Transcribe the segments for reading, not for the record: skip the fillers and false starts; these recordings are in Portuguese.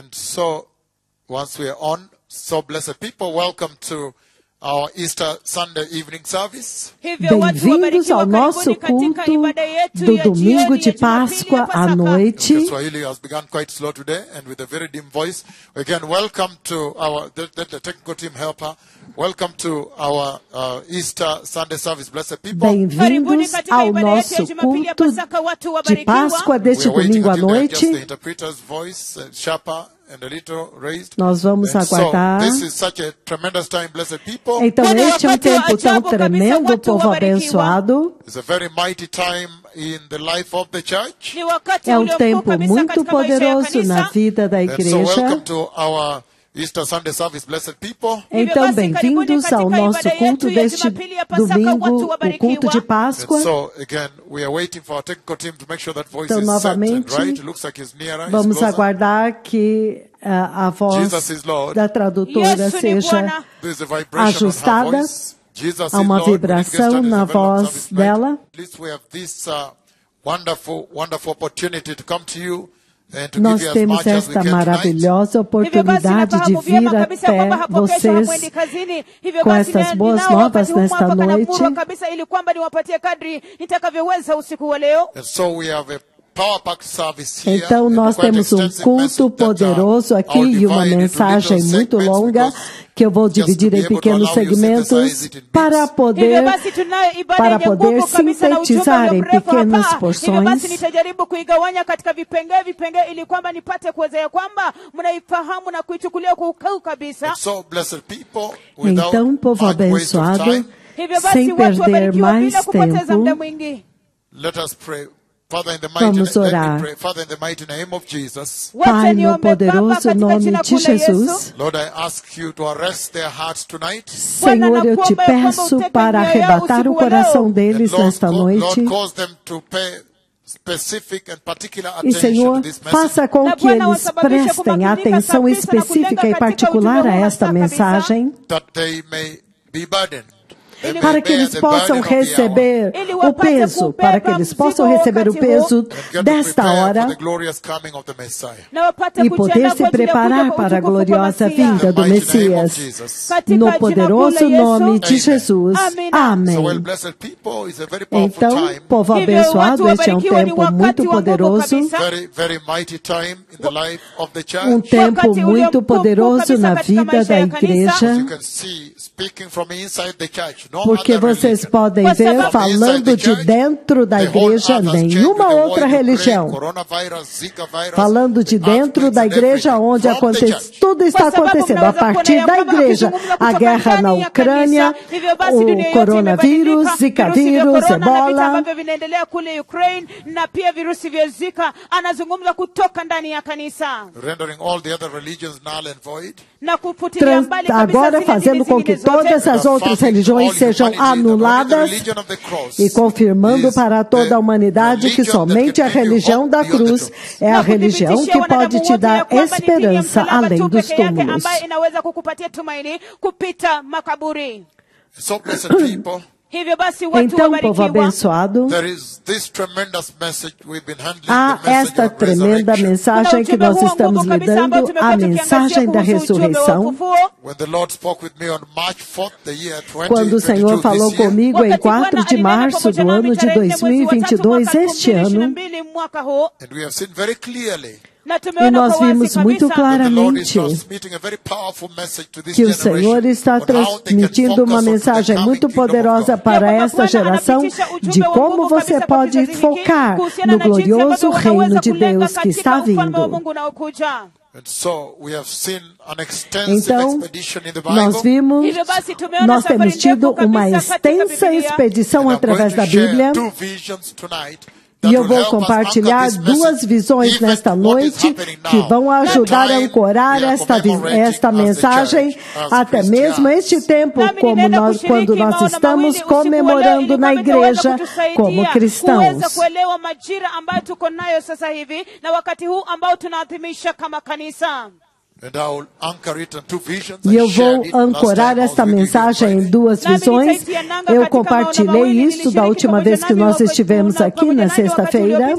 And so, once we are on, so blessed people, welcome to our Easter Sunday evening service. Bem-vindos ao nosso culto do domingo de Páscoa à noite. The Swahili has begun quite slow today and with a very dim voice. Again, welcome to our the technical team helper. Welcome to our Easter Sunday service, blessed people. Bem-vindos ao nosso culto de Páscoa deste domingo à noite. The interpreter's voice sharper and a little raised. Nós vamos And aguardar. so, this is such a tremendous time, blessed people. Então, este é um tempo tão tremendo, povo abençoado. It's a very mighty time in the life of the church. É um tempo muito poderoso na vida da And so igreja. welcome to our Easter Sunday service, blessed people. Então, bem-vindos ao nosso culto deste domingo, o culto de And Páscoa. so again, we are waiting for our technical team to make sure that voice Então, is set and novamente, right. It looks like it's nearer, it's Vamos closer. aguardar que a voz Jesus is Lord. da tradutora seja There's a vibration on her ajustada. voice. Jesus Há is uma Lord. vibração When it gets na started, it's a very long voz service, right? dela. At least we have this wonderful opportunity to come to you and to Nós give you as temos much as we esta can tonight. maravilhosa oportunidade de vir até vocês com essas boas novas nesta noite. And so we have a power-packed service here. Então, and nós quite temos um extensive culto message that, poderoso aqui I'll e uma divide into mensagem little muito segments longa because que eu vou just to dividir be em able to pequenos allow you to synthesize segmentos it in bits. para poder sintetizar em pequenas porções. And so, blessed people, without Então, povo much waste of abençoado, time, sem perder mais tempo, let us pray. Father, in the Vamos mighty, let orar. me pray. Father, in the mighty name of Jesus, Pai, no poderoso nome de Jesus, Lord, I ask you to arrest their hearts tonight. Senhor, eu te peço para arrebatar o coração deles Lord, nesta noite. Lord, cause them to pay specific and particular E, attention Senhor, to this message. faça com que eles prestem atenção específica e particular a esta mensagem, That they may be burdened. They may para que bear eles the possam burden of the hour. receber o peso, para que eles possam receber o peso And get to desta prepare hora for the glorious coming of the Messiah. e poder se preparar para a gloriosa vinda do In the mighty name of Messias. Jesus. No poderoso nome de Amen. Jesus. So, well, Amém. blessed people, it's a very powerful Então, time. povo abençoado, este é um tempo muito poderoso, Very, very mighty time in the life of the church. um tempo muito poderoso na vida da As igreja, you can see, speaking from inside the church, no porque other vocês religion. podem ver, falando de dentro da The whole igreja, earth has changed nenhuma with the war outra in Ukraine, religião. coronavirus, Zika virus, Falando de dentro da igreja, onde acontece, tudo está acontecendo a partir da igreja. A guerra na Ucrânia, o coronavírus, Zika vírus, Ebola. rendering all the other religions null and void. Agora fazendo com que todas as outras religiões sejam anuladas e confirmando para toda a humanidade que somente a religião da cruz é a religião que pode te dar esperança além dos túmulos. So, blessed people, Então, povo abençoado, there is this tremendous message we've been handling, há the message esta of tremenda resurrection. mensagem que nós estamos lidando, a mensagem da ressurreição. When the Lord spoke with me on March 4th, the year Quando o Senhor 2022, falou this year, comigo em 4 de março do ano de 2022, este ano, and we have seen very clearly e nós vimos muito that the Lord is claramente transmitting a very powerful message to this que o Senhor generation está on how they can transmitindo uma focus on the mensagem coming muito kingdom of poderosa God. para esta geração de como você pode focar no glorioso reino de Deus que está vindo. And so we have seen an extensive Então, expedition in the nós Bible. nós temos tido uma extensa expedição And I'm através going da to share Bíblia. two visions tonight E that eu will vou help us compartilhar anchor this duas message, visões even nesta what is noite happening que now. vão ajudar a The time ancorar we are esta commemorating mensagem, as the church, as até mesmo Christians. este tempo, quando nós estamos comemorando na igreja como cristãos. E eu vou ancorar esta mensagem em duas visões. Eu compartilhei isso da última vez que nós estivemos aqui, na sexta-feira.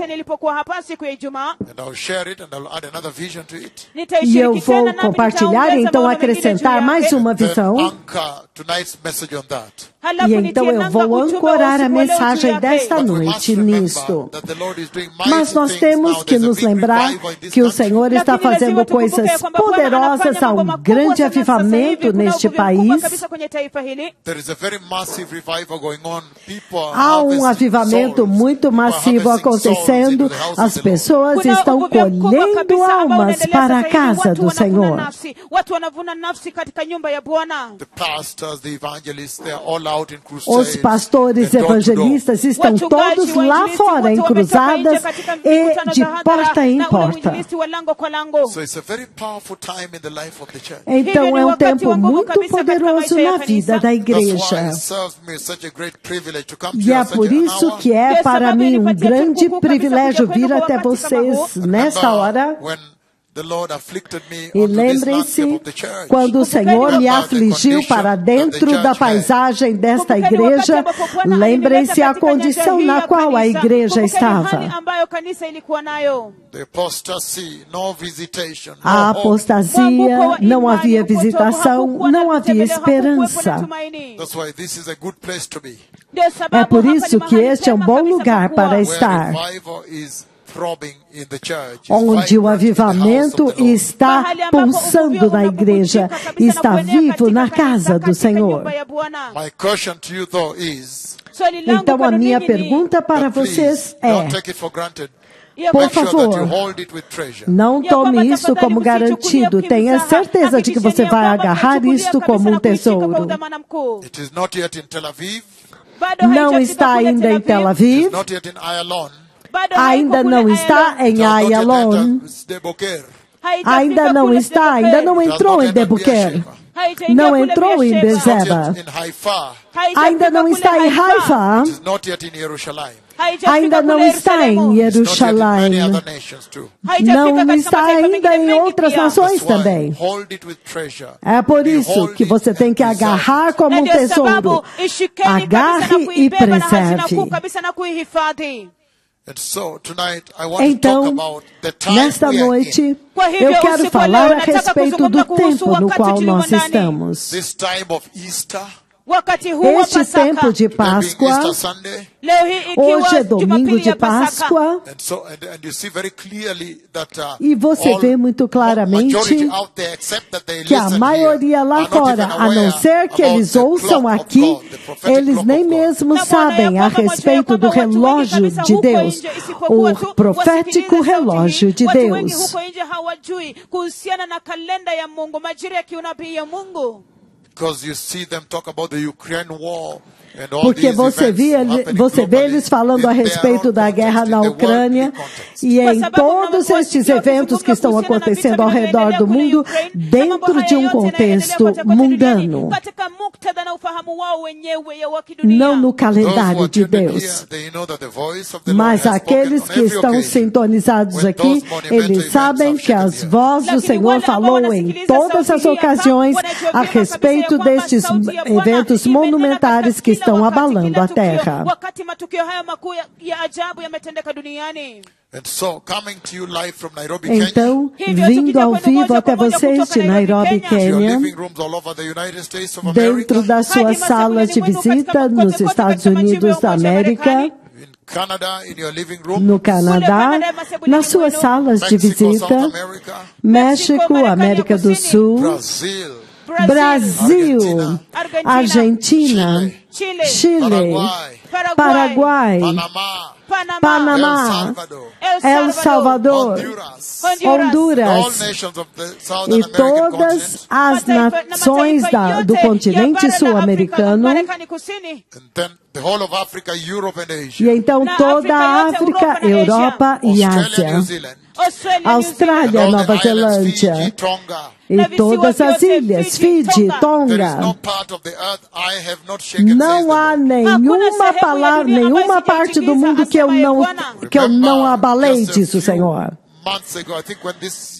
E eu vou compartilhar, então acrescentar mais uma visão. E então eu vou ancorar a mensagem desta noite nisto. Mas nós temos que nos lembrar que o Senhor está fazendo coisas poderosas, há um grande avivamento neste país. Há um avivamento muito massivo acontecendo. As pessoas estão colhendo almas para a casa do Senhor. Os pastores evangelistas estão todos lá fora em cruzadas e de porta em porta. Então é um tempo muito poderoso na vida da igreja. E é por isso que é para mim um grande privilégio vir até vocês nesta hora. E lembrem-se, quando o Senhor me afligiu para dentro da paisagem desta igreja, lembrem-se a condição na qual a igreja estava. A apostasia, não havia visitação, não havia esperança. É por isso que este é um bom lugar para estar, onde o avivamento está pulsando na igreja, está vivo na casa do Senhor. Então a minha pergunta para vocês é: por favor, não tome isso como garantido. Tenha certeza de que você vai agarrar isto como um tesouro. Não está ainda em Tel Aviv. Ainda não está em Ayalon. Ainda não está, ainda não entrou em Debuquer. Não entrou em Bezeba. Ainda não está em Haifa. Ainda não está em Jerusalém. Não está ainda em outras nações também. É por isso que você tem que agarrar como um tesouro. Agarre e preserve. Então, nesta noite, eu quero falar a respeito do tempo no qual nós estamos. Este tempo de Páscoa, hoje é domingo de Páscoa, e você vê muito claramente que a maioria lá fora, a não ser que eles ouçam aqui, eles nem mesmo sabem a respeito do relógio de Deus, o profético relógio de Deus. Porque você vê eles falando a respeito da guerra na Ucrânia, e em todos estes eventos que estão acontecendo ao redor do mundo, dentro de um contexto mundano, não no calendário de Deus. Mas aqueles que estão sintonizados aqui, eles sabem que a voz do Senhor falou em todas as ocasiões a respeito destes eventos monumentares que estão abalando a terra. Então, vindo ao vivo até vocês de Nairobi, Quênia, dentro das suas salas de visita nos Estados Unidos da América, no Canadá, nas suas salas de visita, México, América do Sul, Brasil, Argentina, Chile, Paraguai, Panamá, El Salvador, Honduras e todas as nações do continente sul-americano. E então toda a África, Europa e Ásia. Austrália, Nova Zelândia e todas as ilhas, Fiji, Tonga. Não há nenhuma palavra, nenhuma parte do mundo que eu não abalei, diz o Senhor.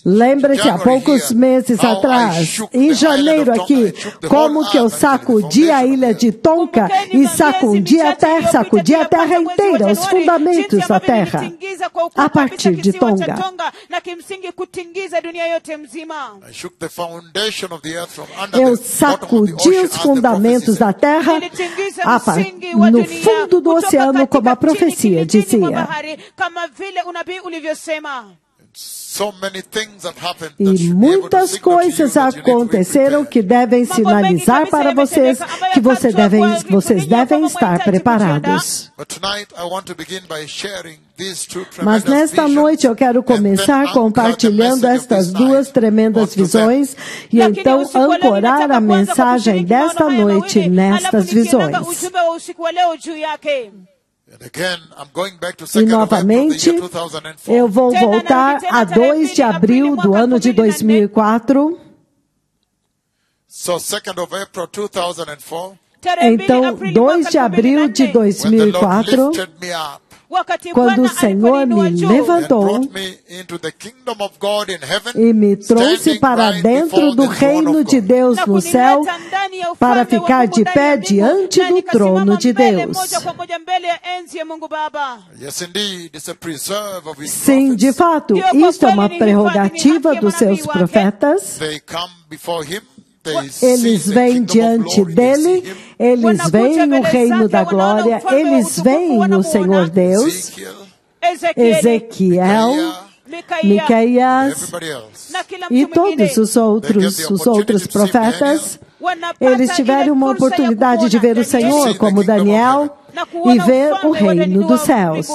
Lembre-se, há poucos meses atrás, em janeiro aqui, como que eu sacudi a ilha de Tonga e sacudi a terra inteira, os fundamentos da terra, a partir de Tonga. Eu sacudi os fundamentos da terra no fundo do oceano, como a profecia dizia. E muitas coisas aconteceram que devem sinalizar para vocês que vocês devem estar preparados. Mas nesta noite eu quero começar compartilhando estas duas tremendas visões e então ancorar a mensagem desta noite nestas visões. E novamente, eu vou voltar a 2 de abril do ano de 2004. Então, 2 de abril de 2004, quando o Senhor me levantou e me trouxe para dentro do reino de Deus no céu, para ficar de pé diante do trono de Deus. Sim, de fato, isto é uma prerrogativa dos seus profetas. Eles vêm diante dele, eles veem no reino da glória, eles veem no Senhor Deus, Ezequiel, Miqueias e todos os outros profetas. Eles tiveram uma oportunidade de ver o Senhor, como Daniel, e ver o reino dos céus.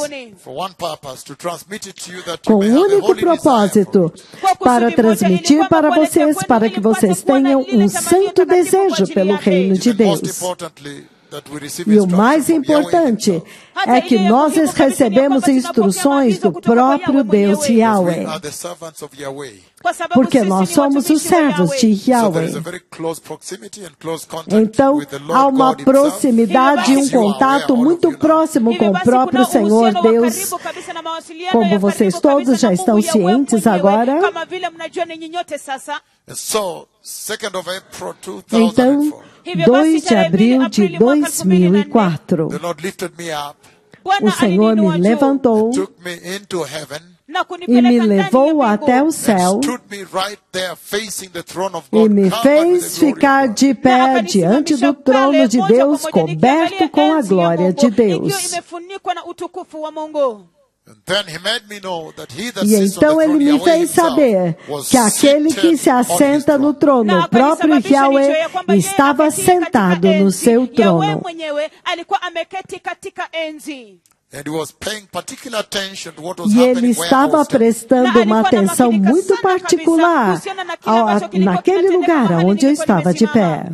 Com um único propósito, para transmitir para vocês, para que vocês tenham um santo desejo pelo reino de Deus. E o mais importante é que nós recebemos instruções do próprio Deus Yahweh. Porque nós somos os servos de Yahweh. Então, há uma proximidade e um contato muito próximo com o próprio Senhor Deus. Como vocês todos já estão cientes agora. Então, 2 de abril de 2004, o Senhor me levantou e me levou até o céu e me fez ficar de pé diante do trono de Deus, coberto com a glória de Deus. E então ele me fez saber que aquele que se assenta no trono, o próprio Yahweh, estava sentado no seu trono. E ele estava prestando uma atenção muito particular naquele lugar onde eu estava de pé.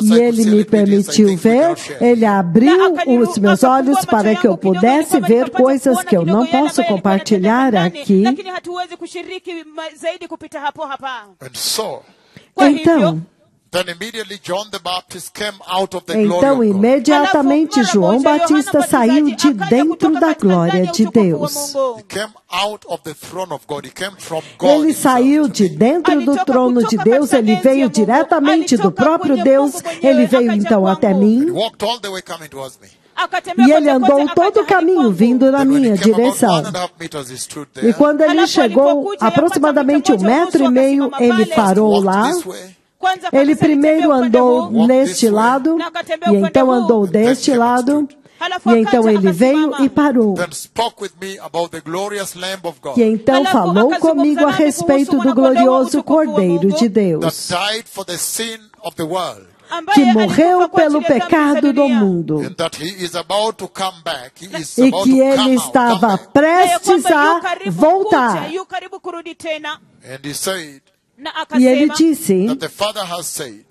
E ele me permitiu ver, ele abriu os meus olhos para que eu pudesse ver coisas que eu não posso compartilhar aqui. Então, imediatamente, João Batista saiu de dentro da glória de Deus. Ele saiu de dentro do trono de Deus, ele veio diretamente do próprio Deus, ele veio então até mim. E ele andou todo o caminho vindo na minha direção. E quando ele chegou aproximadamente 1,5 metros, ele parou lá. Ele primeiro andou neste lado, e então andou deste lado, e então ele veio e parou. E então falou comigo a respeito do glorioso Cordeiro de Deus, que morreu pelo pecado do mundo, e que ele estava prestes a voltar. E ele disse that the Father has said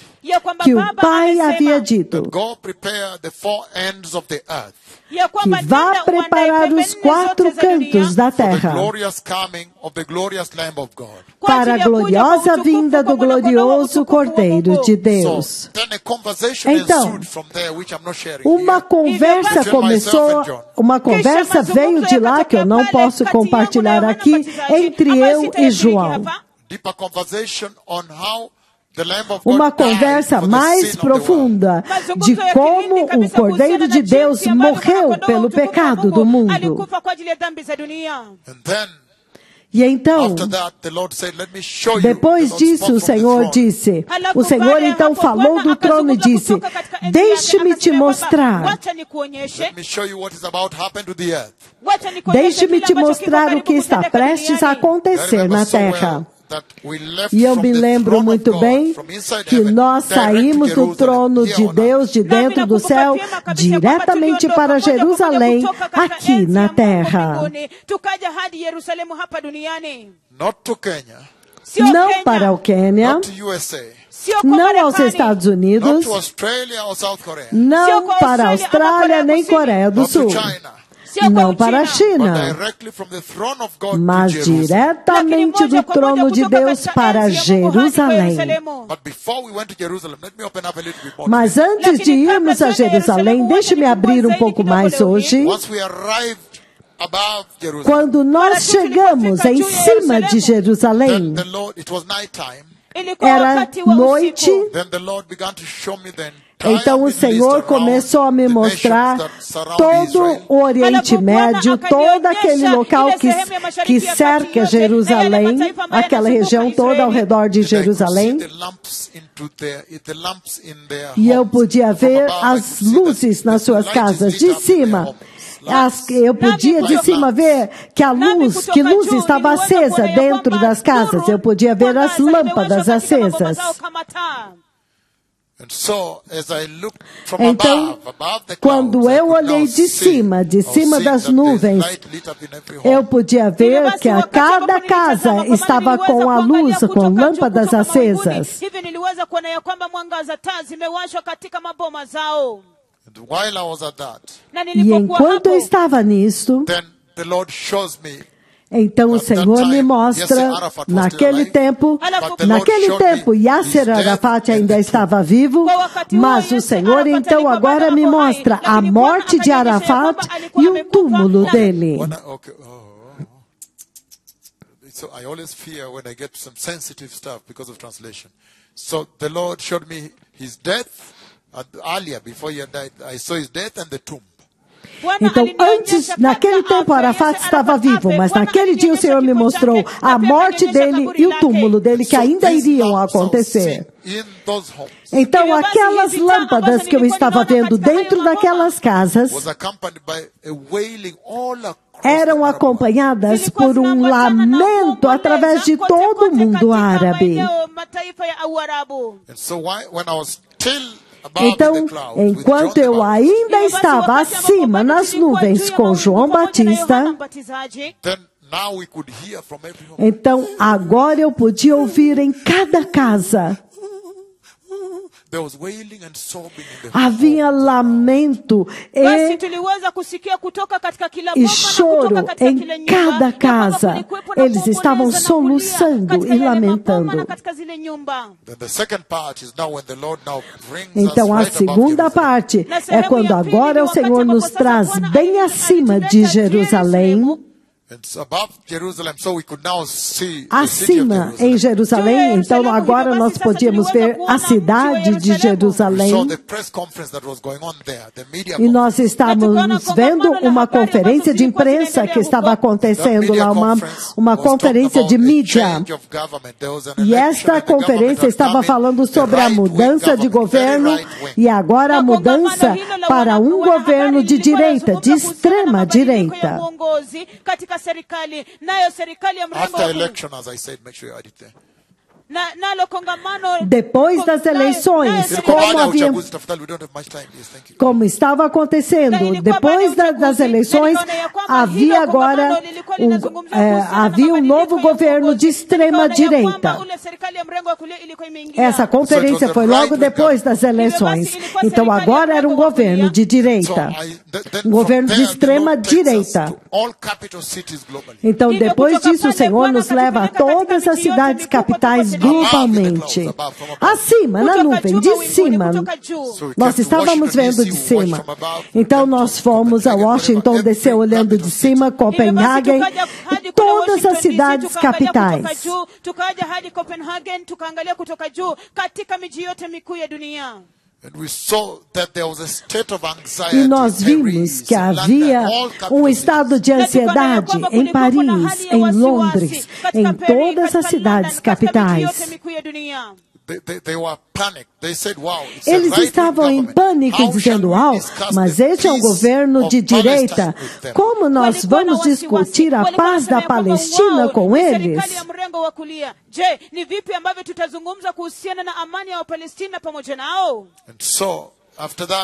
que o Pai havia dito that go prepare the four ends of the earth que vá preparar os 4 cantos da for the terra glorious coming of the glorious Lamb of God. para a gloriosa vinda do glorioso Cordeiro de Deus. So then a conversation Então, ensued from there, which I'm not sharing Uma here. conversa começou, uma conversa veio de lá que eu não posso compartilhar aqui entre eu e João. Deeper conversation on how the Lamb of God Uma died conversa for the mais sin of the world. profunda de como o Cordeiro de Deus morreu pelo pecado do mundo. And then E então, after that, the Lord said, "Let me show you." depois The Lord disso, spoke o from the Senhor throne. disse, o Senhor então falou do trono e disse, deixe-me te mostrar, Let me show you what is about to happen to the earth. deixe-me te mostrar o que está prestes a I acontecer remember na so well terra. that we left E eu from me the lembro throne of muito God, bem from inside que heaven, nós direct to saímos do Jerusalem, trono here de on earth. Deus, de dentro do céu, diretamente para Jerusalém, aqui na terra. Not to Kenya, Não para o Quênia, not to USA, não aos Estados not Unidos, to Australia or South Korea, não para a Austrália nem Coreia do not to Sul, China, não para a but China, directly from the throne of God mas to Jerusalem. diretamente do trono de Deus para Jerusalém. But before we went to Jerusalem, let me open up a little bit more. Mas antes de irmos a Jerusalém, deixe-me abrir um pouco mais hoje. Once we arrived above Jerusalem, Quando nós chegamos em cima de Jerusalém, then the Lord, it was night time. era noite. Then the Lord began to show me the entire Então o Middle Senhor East começou a me around the mostrar nations that surround todo Israel. o Oriente Médio, todo aquele local que cerca Jerusalém, aquela região toda ao redor de And I could see Jerusalém. the lamps in their E eu homes. podia From ver above, I as could see luzes that nas the suas light is casas. lit De up in their cima, homes. eu podia de cima ver que a luz estava acesa dentro das casas. Eu podia ver as lâmpadas acesas. And so, as I looked from Então, above the quando clouds, I eu could olhei now de cima see das that nuvens, there's light lit up in every home. eu podia ver que a cada casa estava com a luz, com lâmpadas acesas. And while I was at that, E enquanto eu estava nisto, then the Lord shows me então o Senhor me mostra, naquele tempo, Yasser Arafat ainda estava vivo, mas o Senhor então agora me mostra a morte de Arafat e o túmulo dele. So I always fear when I get some sensitive stuff because of translation. So the Lord showed me his death earlier, before he had died. I saw his death and the tomb. Então, antes, naquele tempo, Arafat estava vivo, mas naquele dia o Senhor me mostrou a morte dele e o túmulo dele que ainda iriam acontecer. Então, aquelas lâmpadas que eu estava vendo dentro daquelas casas eram acompanhadas por um lamento através de todo o mundo árabe. Então, enquanto eu ainda estava acima nas nuvens com João Batista, então agora eu podia ouvir em cada casa. Havia lamento e choro em cada casa. Eles estavam soluçando e lamentando. Então a segunda parte é quando agora o Senhor nos traz bem acima de Jerusalém. Acima em Jerusalém, então agora nós podíamos ver a cidade de Jerusalém e nós estávamos vendo uma conferência de imprensa que estava acontecendo lá, uma conferência de mídia. E esta conferência estava falando sobre a mudança de governo e agora a mudança para um governo de direita, de extrema direita. After election, as I said, make sure you add it there. Depois das eleições, como estava acontecendo, depois das eleições, havia agora havia um novo governo de extrema-direita. Essa conferência foi logo depois das eleições. Então agora era um governo de direita, um governo de extrema-direita. Então depois disso o Senhor nos leva a todas as cidades capitais globalmente. Acima, na nuvem, de cima. Nós estávamos vendo de cima. Então nós fomos a Washington, desceu olhando de cima, Copenhague, e todas as cidades capitais. E nós vimos que havia um estado de ansiedade em Paris, em Londres, em todas as cidades capitais. Eles estavam em pânico, dizendo, uau, mas este é um governo de direita. Como nós vamos discutir a paz da Palestina com eles?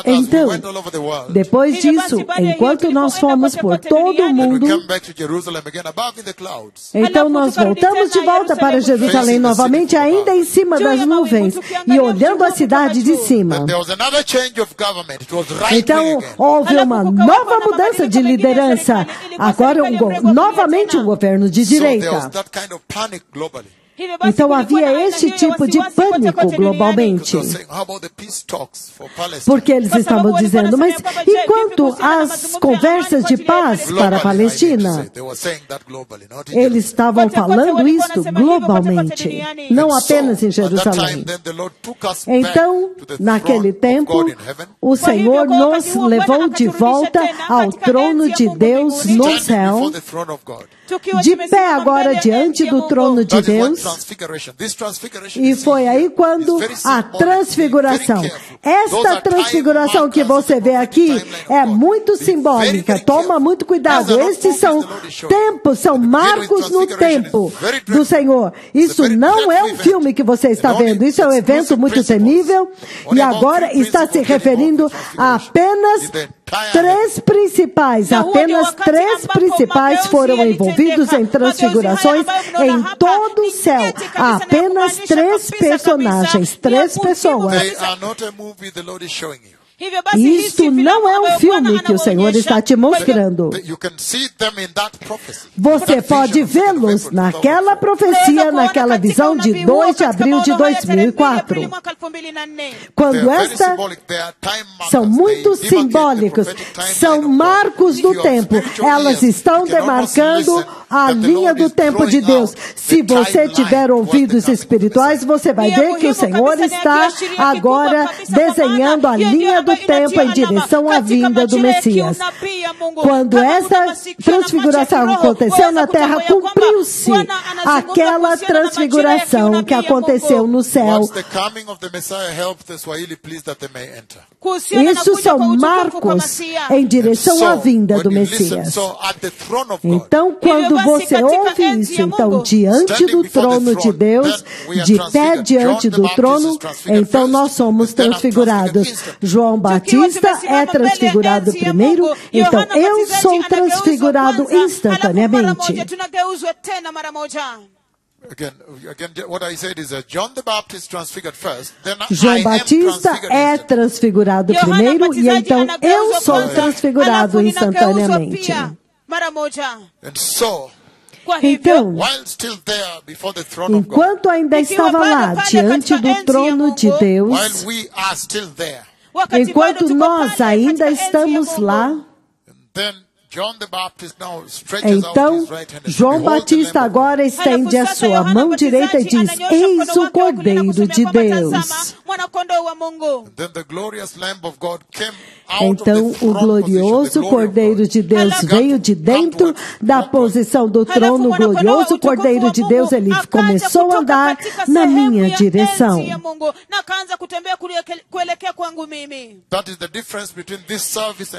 Então, depois disso, enquanto nós fomos por todo o mundo, então nós voltamos de volta para Jerusalém novamente, ainda em cima das nuvens, e olhando a cidade de cima. Então, houve uma nova mudança de liderança, agora novamente um governo de direita. Então havia este tipo de pânico globalmente. Porque eles estavam dizendo, mas enquanto as conversas de paz para a Palestina, eles estavam falando isso globalmente, não apenas em Jerusalém. Então, naquele tempo, o Senhor nos levou de volta ao trono de Deus no céu, de pé agora diante do trono de Deus. E foi aí quando a transfiguração. Esta transfiguração que você vê aqui é muito simbólica. Toma muito cuidado. Estes são tempos, são marcos no tempo do Senhor. Isso não é um filme que você está vendo. Isso é um evento muito temível. E agora está se referindo a apenas três principais foram envolvidos em transfigurações em todo o céu. Há apenas três personagens, três pessoas. Isto não é um filme que o Senhor está te mostrando. Você pode vê-los naquela profecia, naquela visão de 2 de abril de 2004. Quando estas são muito simbólicos, são marcos do tempo. Elas estão demarcando a linha do tempo de Deus. Se você tiver ouvidos espirituais, você vai ver que o Senhor está agora desenhando a linha do tempo em direção à vinda do Messias. Quando essa transfiguração aconteceu na terra, cumpriu-se aquela transfiguração que aconteceu no céu. Isso são marcos em direção à vinda do Messias. Então, quando você ouve isso, então, diante do trono de Deus, de pé diante do trono, então nós somos transfigurados. João Batista é transfigurado primeiro, então eu sou transfigurado instantaneamente. João Batista é transfigurado primeiro e então eu sou transfigurado instantaneamente. Então, enquanto ainda estava lá diante do trono de Deus, enquanto nós ainda estamos lá, então, João Batista agora estende a sua mão direita e diz, eis o Cordeiro de Deus. Então o glorioso Cordeiro de Deus veio de dentro da posição do trono. O glorioso Cordeiro de Deus, ele começou a andar na minha direção.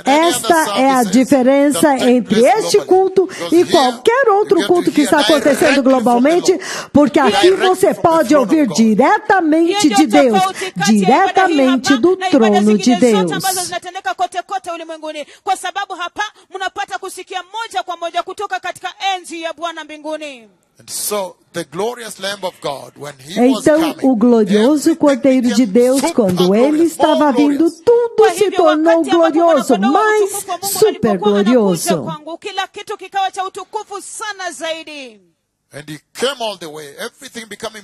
Esta é a diferença entre este culto e qualquer outro culto que está acontecendo globalmente, porque aqui você pode ouvir diretamente de Deus, diretamente do trono de Deus. Então, o glorioso Cordeiro de Deus, quando ele estava vindo, tudo se tornou glorioso, mais super glorioso.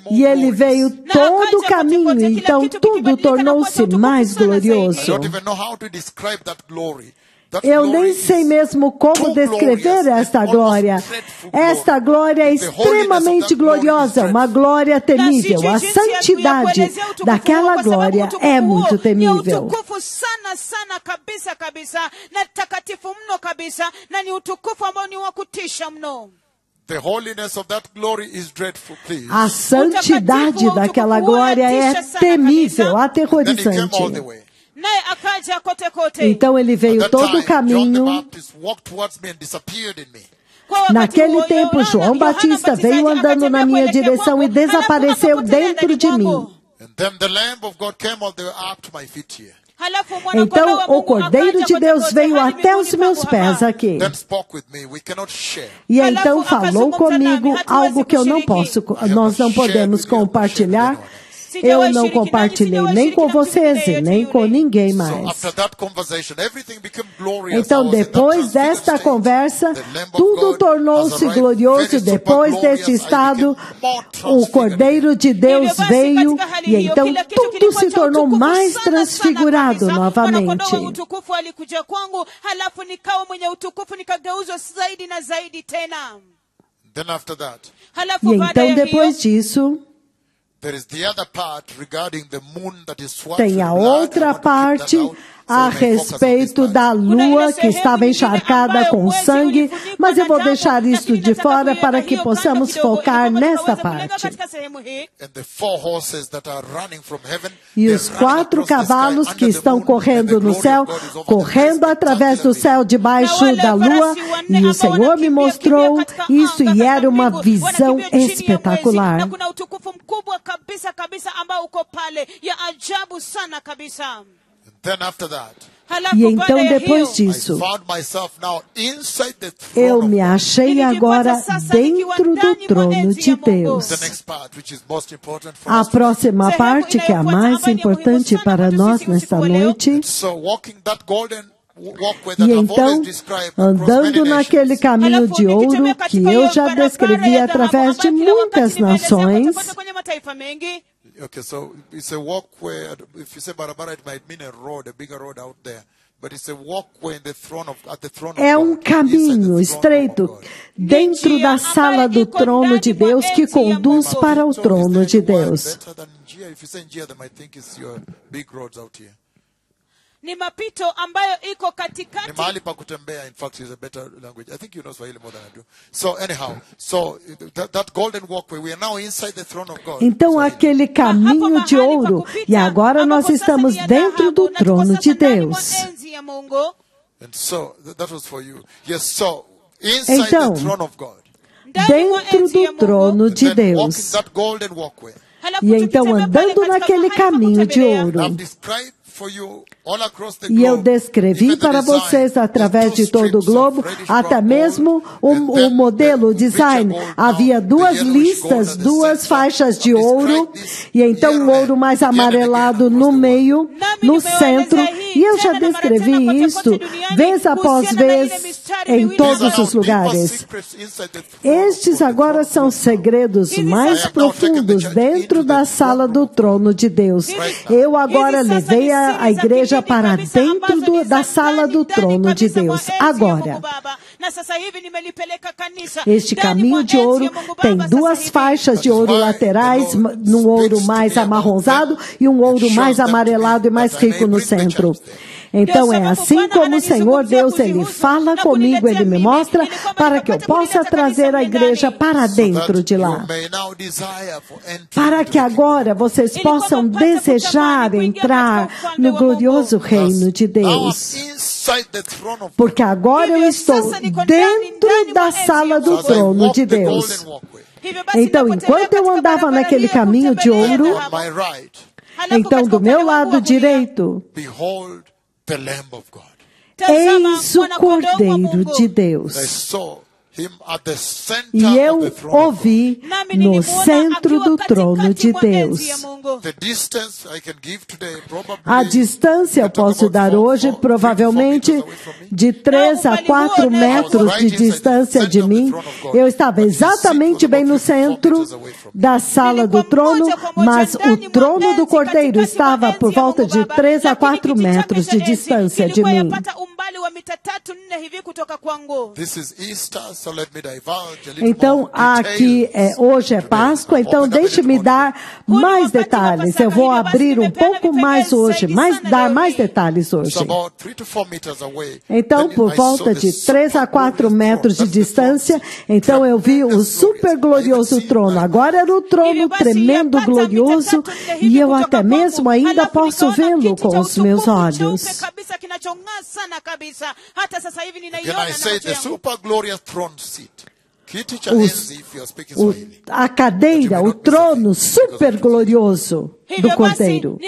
E ele veio todo o caminho, então tudo tornou-se mais glorioso. Eu nem sei mesmo como descrever esta glória. Esta glória é extremamente gloriosa, uma glória temível. A santidade daquela glória é muito temível. A santidade daquela glória é temível, aterrorizante. Então ele veio todo o caminho. Naquele tempo, João Batista veio andando na minha direção e desapareceu dentro de mim. Então o Cordeiro de Deus veio até os meus pés aqui. E então falou comigo algo que nós não podemos compartilhar. Eu não compartilhei nem com vocês e nem com ninguém mais. Então, depois desta conversa, tudo tornou-se glorioso. Depois deste estado, o Cordeiro de Deus veio e então tudo se tornou mais transfigurado novamente. E então, depois disso, tem a outra parte a respeito da lua que estava encharcada com sangue, mas eu vou deixar isso de fora para que possamos focar nesta parte. E os 4 cavalos que estão correndo no céu, correndo através do céu debaixo da lua, e o Senhor me mostrou isso e era uma visão espetacular. E então, depois disso, eu me achei agora dentro do trono de Deus. A próxima parte, que é a mais importante para nós nesta noite, e então, andando naquele caminho de ouro que eu já descrevi através de muitas nações. Okay, so it's a walkway. If you say barabara, it might mean a road, a bigger road out there. But it's a walkway in the throne of, at the throne of God. É um caminho estreito dentro da sala do trono de Deus que conduz para o trono de Deus. If you say Njia, they might think it's your big roads out here. Ni mapito ambayo iko katikati. Ni mahali pa kutembea. In fact, is a better language. I think you know Swahili more than I do. So anyhow, so that golden walkway, we are now inside the throne of God. Então aquele caminho de ouro, e agora nós estamos dentro do trono de Deus. And so that was for you. Yes, so inside the throne of God. Dentro do trono de Deus. That golden walkway. E então andando naquele caminho de ouro. E eu descrevi para vocês através de todo o globo, até mesmo o modelo, o design. Havia 2 listas, 2 faixas de ouro, e então um ouro mais amarelado no meio, no centro. E eu já descrevi isto vez após vez em todos os lugares. Estes agora são segredos mais profundos dentro da sala do trono de Deus. Eu agora levei a igreja para dentro da sala do trono de Deus. Agora, este caminho de ouro tem 2 faixas de ouro laterais, um ouro mais amarronzado e um ouro mais amarelado e mais rico no centro. Então é assim como o Senhor Deus, Ele fala comigo, Ele me mostra, para que eu possa trazer a igreja para dentro de lá. Para que agora vocês possam desejar entrar no glorioso reino de Deus. Porque agora eu estou dentro da sala do trono de Deus. Então, enquanto eu andava naquele caminho de ouro, então do meu lado direito, eis o Cordeiro de Deus. E eu ouvi no centro do trono de Deus. A distância eu posso dar hoje, provavelmente, de 3 a 4 metros de distância de mim. Eu estava exatamente bem no centro da sala do trono, mas o trono do Cordeiro estava por volta de 3 a 4 metros de distância de mim. Então, aqui hoje é Páscoa, então deixe-me dar mais detalhes. Eu vou abrir um pouco mais hoje, dar mais detalhes hoje. Então, por volta de 3 a 4 metros de distância, então eu vi o super glorioso trono. Agora era o trono tremendo, glorioso, e eu até mesmo ainda posso vê-lo com os meus olhos. A cadeira, o trono super glorioso do Cordeiro.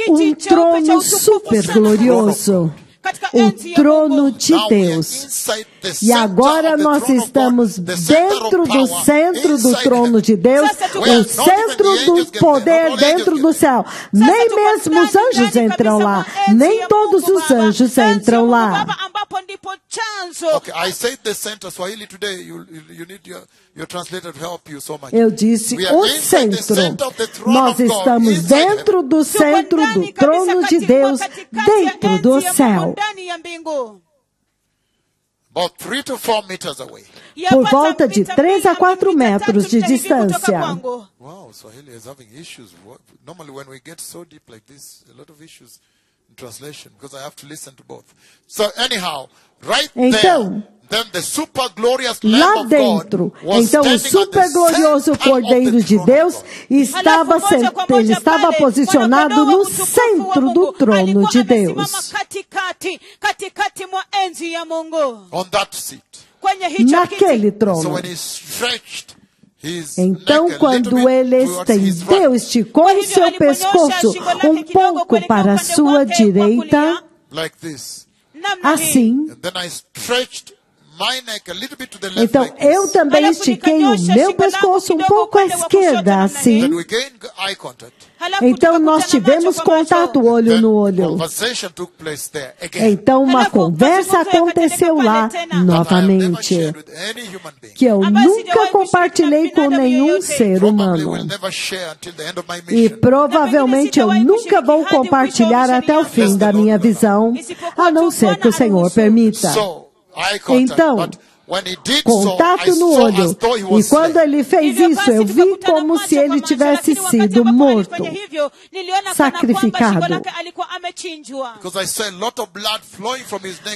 Um trono super glorioso. O trono de Deus. E agora nós estamos dentro do centro do trono de Deus, o centro do poder dentro do céu. Nem mesmo os anjos entram lá. Nem todos os anjos entram lá. Eu disse o centro. Nós estamos dentro do centro do trono de Deus, dentro do céu. Por volta de 3 a 4 metros de distância. Wow, Swahili is having issues. Normally when we get so deep like this, a lot of issues in translation, because I have to listen to both. So anyhow, right there, then the super glorious Lamb lá dentro, então o super glorioso Cordeiro de Deus estava posicionado no centro do trono de Deus. Naquele trono. Então, quando ele estendeu, esticou o seu pescoço um pouco para a sua direita, assim. Então, eu também estiquei o meu pescoço um pouco à esquerda, assim. Então, nós tivemos contato olho no olho. Então, uma conversa aconteceu lá novamente, que eu nunca compartilhei com nenhum ser humano. E provavelmente eu nunca vou compartilhar até o fim da minha visão, a não ser que o Senhor permita. Então, contato no olho. E quando ele fez isso, eu vi como se ele tivesse sido morto, sacrificado.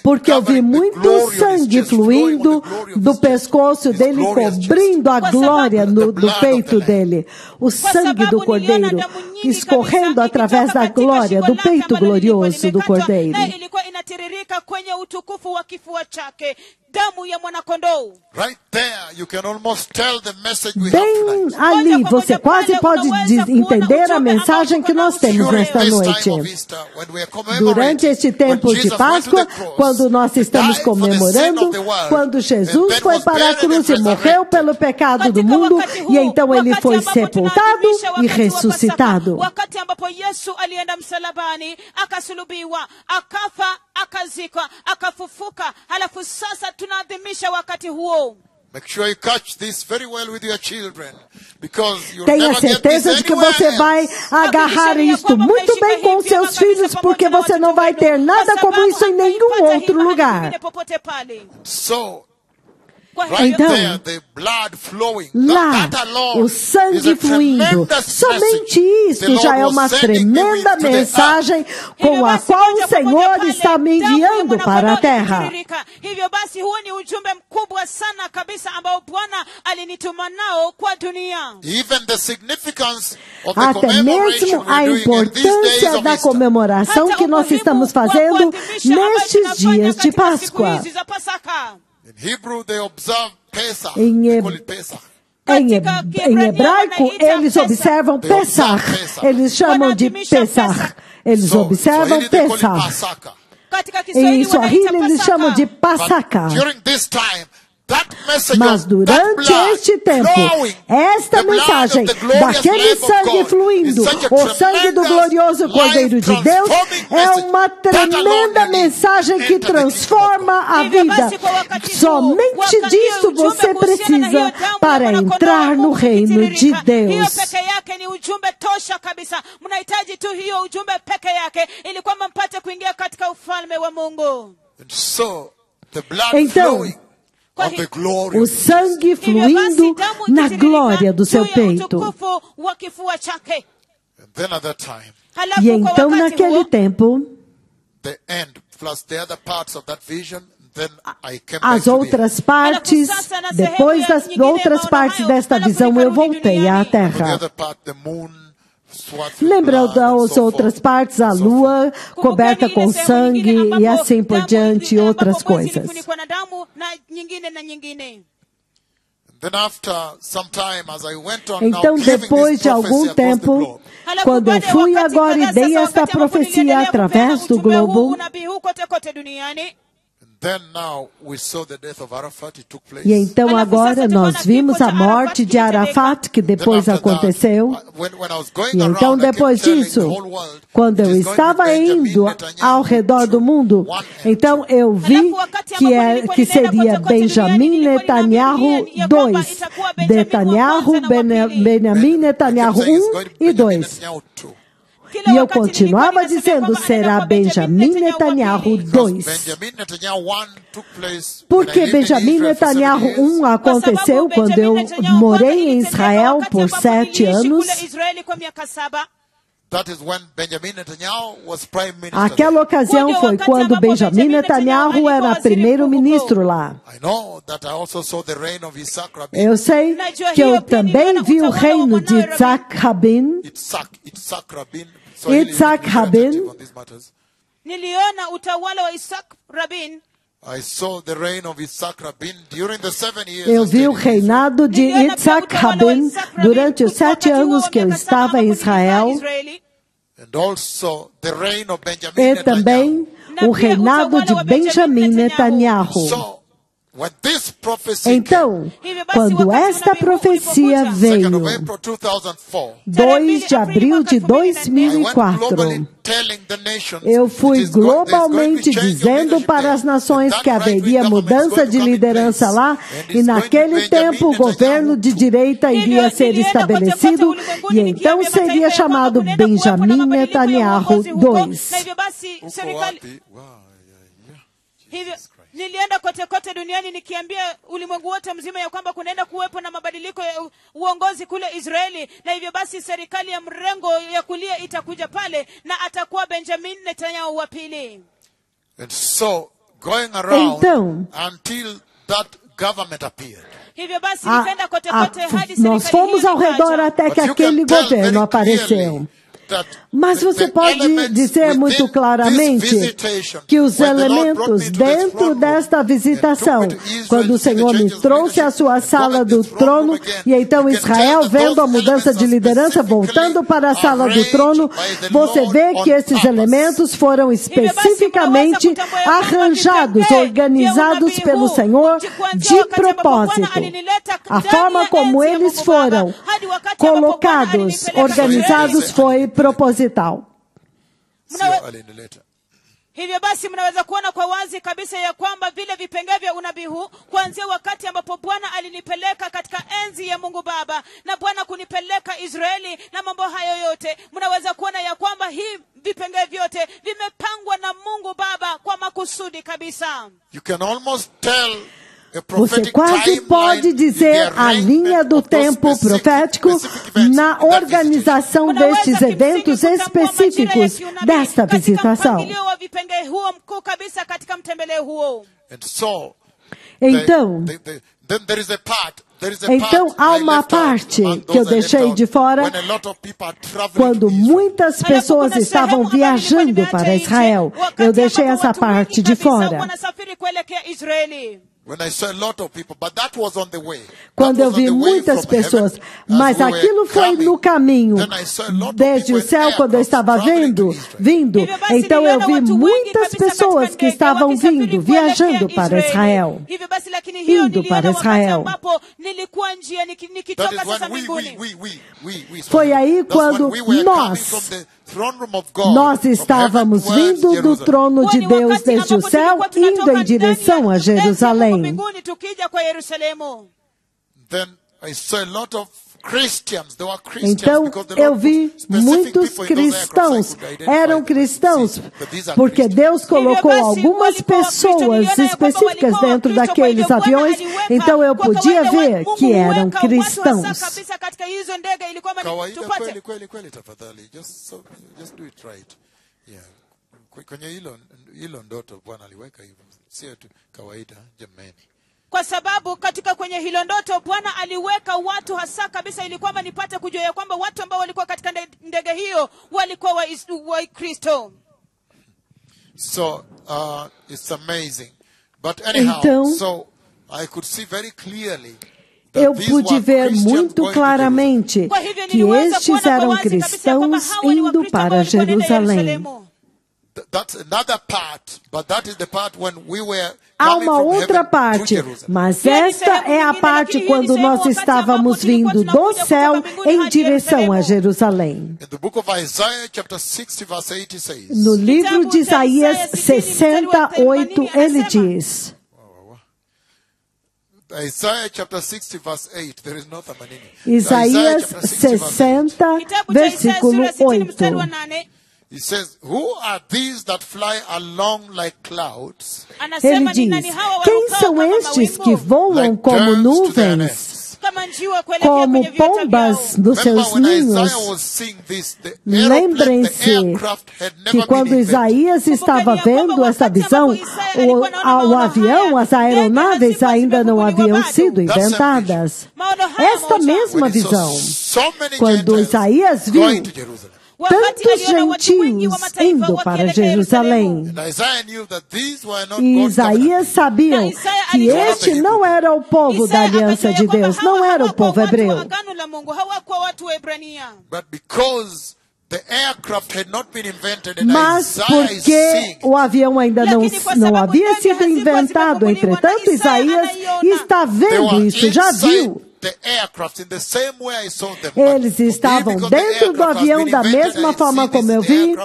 Porque eu vi muito sangue fluindo do pescoço dele, cobrindo a glória do peito dele. O sangue do Cordeiro escorrendo através da glória do peito glorioso do Cordeiro. Bem ali, você quase pode entender a mensagem que nós temos nesta noite. Durante este tempo de Páscoa, quando nós estamos comemorando, quando Jesus foi para a cruz e morreu pelo pecado do mundo, e então ele foi sepultado e ressuscitado. Tenha certeza de que você vai agarrar isto muito bem com seus filhos, porque você não vai ter nada como isso em nenhum outro lugar. Right there, the blood flowing. Lá, That alone o sangue is a fluindo. tremendous Somente message. isso The já Lord é was uma sending me tremenda to the mensagem com a qual o Senhor está me enviando para a terra. Hivyo basi huo ni ujumbe mkubwa sana kabisa ambao Bwana alinituma nao kwa dunia. Even the significance of the Até mesmo a importância da comemoração que nós estamos fazendo nestes dias de Páscoa. In Hebrew, they observe Pesach. Em They call it Pesach. Em hebraico, eles observam Pesach. Eles chamam de Pesach. Eles observam Pesach. Em Swahili, eles chamam de Pasaka. Mas durante este tempo, esta mensagem daquele sangue fluindo, o sangue do glorioso Cordeiro de Deus, é uma tremenda mensagem que transforma a vida. Somente disso você precisa para entrar no reino de Deus. Então, o sangue fluindo na glória do seu peito. E então, naquele tempo, as outras partes, depois das outras partes desta visão, eu voltei à terra. Lembra das outras partes, a lua coberta com sangue e assim por diante, outras coisas. Então, depois de algum tempo, quando eu fui agora e dei esta profecia através do globo, e então agora nós vimos a morte de Arafat, que depois aconteceu. E então depois disso, quando eu estava indo ao redor do mundo, então eu vi que seria Benjamin Netanyahu 2. Benjamin Netanyahu 1 e 2. E eu continuava dizendo, será Benjamin Netanyahu 2. Porque Benjamin Netanyahu 1 aconteceu quando eu morei em Israel por 7 anos. Aquela ocasião foi quando Benjamin Netanyahu era primeiro-ministro lá. Eu sei que eu também vi o reino de Yitzhak Rabin. Yitzhak Rabin. Niliona utawala wa Yitzhak Rabin. Eu vi o reinado de Yitzhak Rabin durante os 7 anos que eu estava em Israel. E também o reinado de Benjamin Netanyahu. Então, quando esta profecia veio, 2 de abril de 2004, eu fui globalmente dizendo para as nações que haveria mudança de liderança lá, e naquele tempo o governo de direita iria ser estabelecido, e então seria chamado Benjamin Netanyahu 2. Nilienda kote duniani nikiambia ulimwengu wote mzima ya kwamba kunaenda kuwepo na mabadiliko ya uongozi kule Israeli, na hivyo basi serikali ya mrengo ya kulia itakuja pale na atakuwa Benjamin Netanyahu wa pili. And so going around until that government appeared. Hivyo basi nikaenda kote hadi nós fomos ao redor até que aquele governo apareceu. Mas você pode dizer muito claramente que os elementos dentro desta visitação, quando o Senhor me trouxe à sua sala do trono, e então Israel, vendo a mudança de liderança, voltando para a sala do trono, você vê que esses elementos foram especificamente arranjados, organizados pelo Senhor de propósito. A forma como eles foram colocados, organizados, foi proposital. Hivyo basi mnaweza kuona kwa wazi kabisa ya kwamba vile vipengele vya unabii huu kuanzia wakati ambapo Bwana alinipeleka katika enzi ya Mungu Baba na Bwana kunipeleka Israeli na mambo hayo yote, mnaweza kuona ya kwamba hii vipengele vyote vimepangwa na Mungu Baba kwa makusudi kabisa. You can almost tell Você quase pode dizer a linha do tempo profético na organização destes eventos específicos desta visitação. Então, há uma parte que eu deixei de fora quando muitas pessoas estavam viajando para Israel. Eu deixei essa parte de fora. Quando eu vi muitas pessoas, mas aquilo foi no caminho, desde o céu, quando eu estava vindo, então eu vi muitas pessoas que estavam vindo, viajando para Israel, indo para Israel. Foi aí quando nós estávamos vindo do trono de Deus desde o céu, indo em direção a Jerusalém. Então, eu vi muitos cristãos, eram cristãos, porque Deus colocou algumas pessoas específicas dentro daqueles aviões, então eu podia ver que eram cristãos. Kwa sababu katika kwenye hilo ndoto Bwana aliweka watu hasa kabisa ili kwamba nipate kujua ya kwamba watu ambao walikuwa katika ndege hiyo walikuwa wa Kristo. So it's amazing. But anyhow, so I could see very clearly. Eu pude ver muito claramente que estes eram cristãos indo para Jerusalém. Há uma outra parte, mas esta é a parte quando nós estávamos vindo do céu em direção a Jerusalém. No livro de Isaías 68, ele diz... Isaías 60, versículo 8. He says, "Who are these that fly along like clouds?" Ele diz: quem são estes que voam como nuvens, como pombas nos seus ninhos? Lembrem-se que quando Isaías estava vendo essa visão, o avião, as aeronaves ainda não haviam sido inventadas. Esta mesma visão, quando Isaías viu tantos gentios indo para Jerusalém. E Isaías sabia que este não era o povo da aliança de Deus, não era o povo hebreu. Mas porque o avião ainda não havia sido inventado, entretanto Isaías está vendo isso, já viu. Eles estavam dentro do avião da mesma forma como eu vi,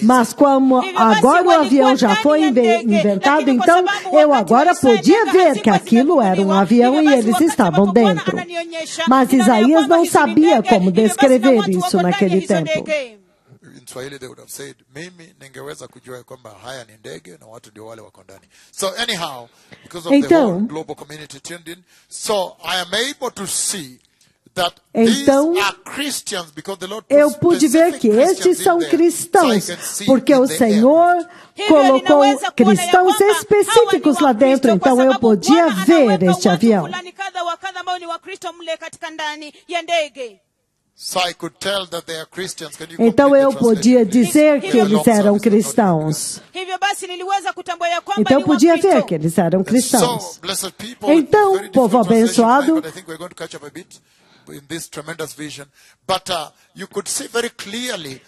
mas como agora o avião já foi inventado, então eu agora podia ver que aquilo era um avião e eles estavam dentro. Mas Isaías não sabia como descrever isso naquele tempo. Swahili they would have said, mimi ningeweza kujua kwamba haya ni ndege na watu ndio wale wako ndani. So anyhow, because of the whole global community tuned in, so I am able to see that these are Christians because the Lord eu pude ver que estes são cristãos, porque o Senhor colocou cristãos específicos lá dentro, então eu podia ver este avião. Então eu podia dizer que eles eram cristãos. Então eu podia ver que eles eram cristãos. Então, povo abençoado,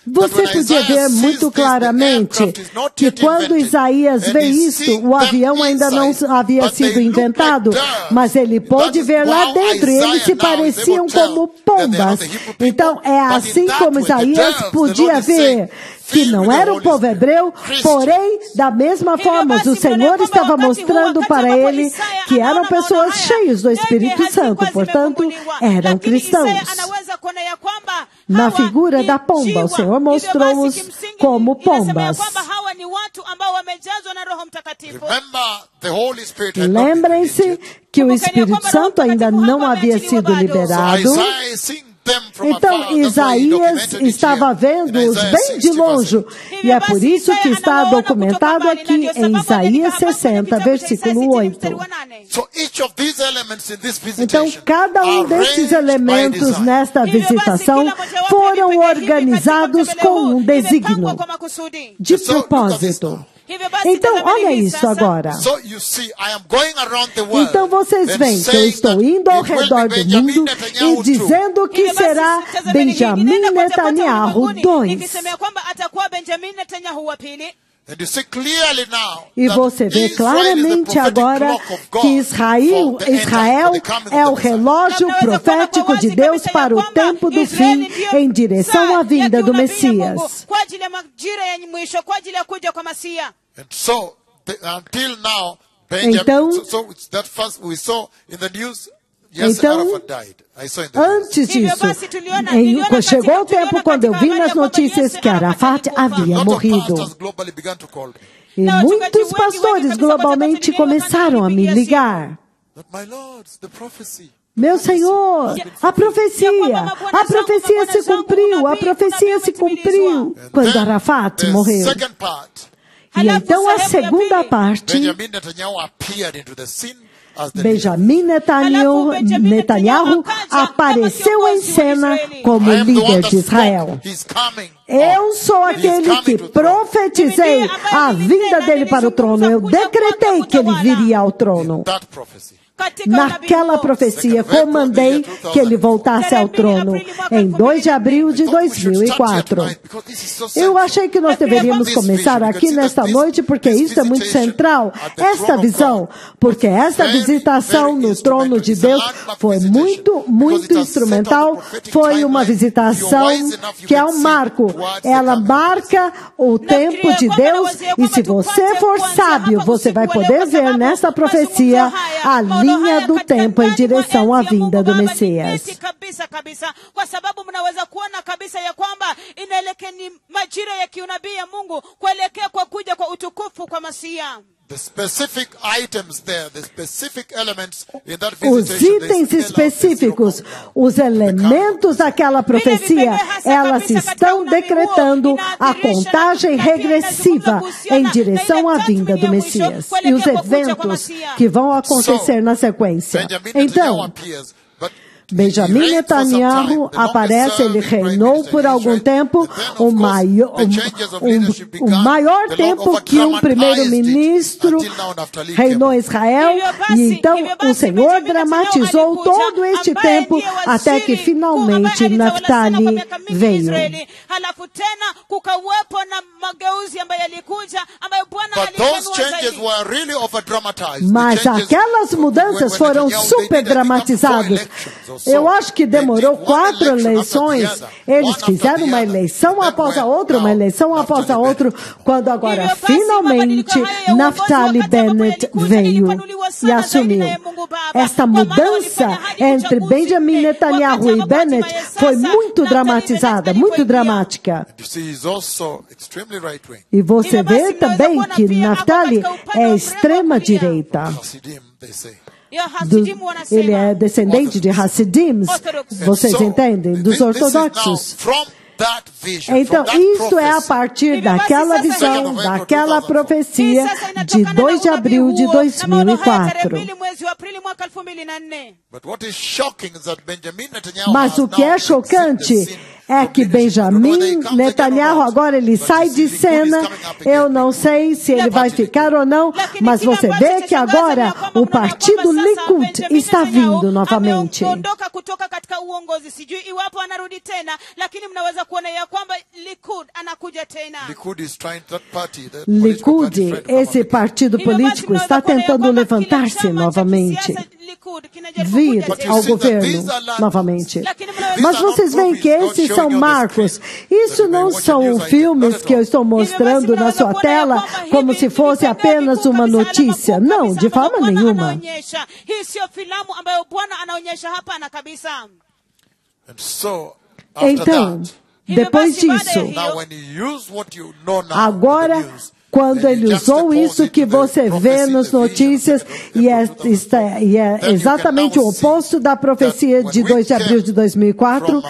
você podia ver muito claramente que quando Isaías vê isso, o avião ainda não havia sido inventado, mas ele pôde ver lá dentro e eles se pareciam como pombas. Então é assim como Isaías podia ver que não era o povo hebreu, porém, da mesma forma, o Senhor estava mostrando para ele que eram pessoas cheias do Espírito Santo, portanto, eram cristãos. Na figura da pomba, o Senhor mostrou-os como pombas. watu ambao wamejazwa na Roho Mtakatifu. Remember, the Holy Spirit had not been Lembrem-se released. que o Espírito Santo ainda não havia sido liberado. So Isaiah is seeing them from Então afar. That's why he Isaías documented it estava here vendo in os Isaiah bem de 60 longe. verse E é por isso que está documentado aqui em Isaías 60, versículo 8. So each of these elements in this Então, visitation cada um desses arranged by elementos design. nesta visitação foram organizados com um desígnio, de propósito. Então, olha isso agora. So you see, I am going around the world Então vocês and veem que eu saying estou that indo ao it will redor be do Benjamin mundo Netanyahu e too. dizendo que será Benjamin Netanyahu 2. And you see clearly now E that você vê Israel is the claramente prophetic agora clock of God que Israel for the end time, é for the coming of o the Messiah. relógio profético de Deus para o tempo do fim em direção à vinda do Messias. And so, until now, Benjamin, Então, so that first we saw in the news, yes, Arafat died. I saw in the news. Antes disso, chegou o tempo quando eu vi nas notícias que Arafat havia A lot of morrido. pastors globally began to call me. E muitos pastores globalmente começaram a me ligar. But my lords, the prophecy. Meu Senhor, a profecia se cumpriu, a profecia se cumpriu quando Arafat The morreu. second part, E então a segunda parte, Benjamin Netanyahu appeared into the scene as the Benjamin Netanyahu apareceu em cena como I am the one líder that de Israel. spoke. He's coming. Eu sou aquele que profetizei a vinda dele para o trono. Eu decretei que ele viria ao trono. That prophecy. Naquela profecia, comandei que ele voltasse ao trono em 2 de abril de 2004. Eu achei que nós deveríamos começar aqui nesta noite, porque isso é muito central, esta visão, porque esta visitação no trono de Deus foi muito, muito instrumental, foi uma visitação que é um marco. Ela marca o tempo de Deus, e se você for sábio, você vai poder ver nesta profecia a linha do tempo em direção à vinda do Messias. Kwa sababu mnaweza kuona kabisa ya kwamba inaelekea ni majira ya kiunabii ya Mungu kuelekea kwa kuja kwa utukufu kwa Masia. The specific items there, the specific elements in that Os itens específicos, os elementos daquela profecia, elas estão decretando a contagem regressiva em direção à vinda do Messias e os eventos que vão acontecer na sequência. Então, Benjamin Netanyahu aparece, ele reinou por algum tempo, o maior tempo que um primeiro-ministro reinou em Israel, e então o Senhor dramatizou todo este tempo até que finalmente Naftali veio. Mas aquelas mudanças foram super dramatizadas. Eu acho que demorou 4 eleições. Eles fizeram uma eleição após a outra, uma eleição após a outra, quando agora finalmente Naftali Bennett veio e assumiu. Esta mudança entre Benjamin Netanyahu e Bennett foi muito dramatizada, muito dramática. E você vê também que Naftali é extrema-direita. Ele é descendente de Hassidim, vocês entendem? Dos ortodoxos. Então, isso é a partir daquela visão, daquela profecia de 2 de abril de 2004. Mas o que é chocante é que Benjamin Netanyahu agora ele sai de cena. Eu não sei se ele vai ficar ou não, mas você vê que agora o partido Likud está vindo novamente. Likud, esse partido político, está tentando levantar-se novamente, vir ao governo novamente. Mas vocês veem que esses são marcos. Isso não são filmes que eu estou mostrando na sua tela como se fosse apenas uma notícia. Não, de forma nenhuma. Então, depois disso, agora quando ele usou isso que você vê nas notícias, e é exatamente o oposto da profecia de 2 de abril de 2004.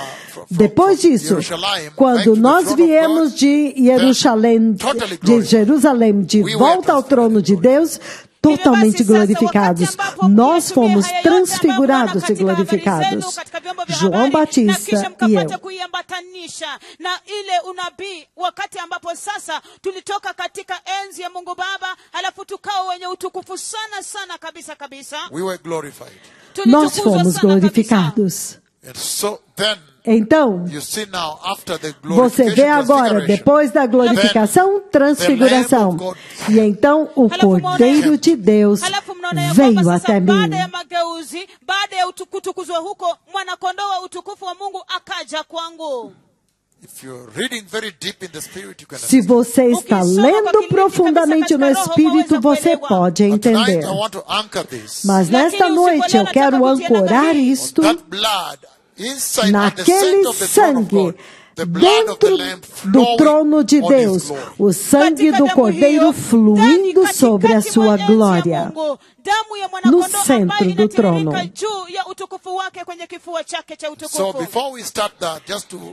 Depois disso, quando nós viemos de Jerusalém, de volta ao trono de Deus, totalmente glorificados, nós fomos transfigurados e glorificados. João Batista e eu. Na ile unabii wakati ambapo sasa tulitoka katika enzi ya Mungu Baba, halafu tukao wenye utukufu sana sana kabisa kabisa. We were glorified. Nós fomos glorificados. And so then, então, você vê agora, depois da glorificação, transfiguração. E então o Cordeiro de Deus veio até mim. Se você está lendo profundamente no Espírito, você pode entender. Mas nesta noite eu quero ancorar isto naquele sangue dentro do trono de Deus, o sangue do Cordeiro fluindo sobre a sua glória, no centro do trono.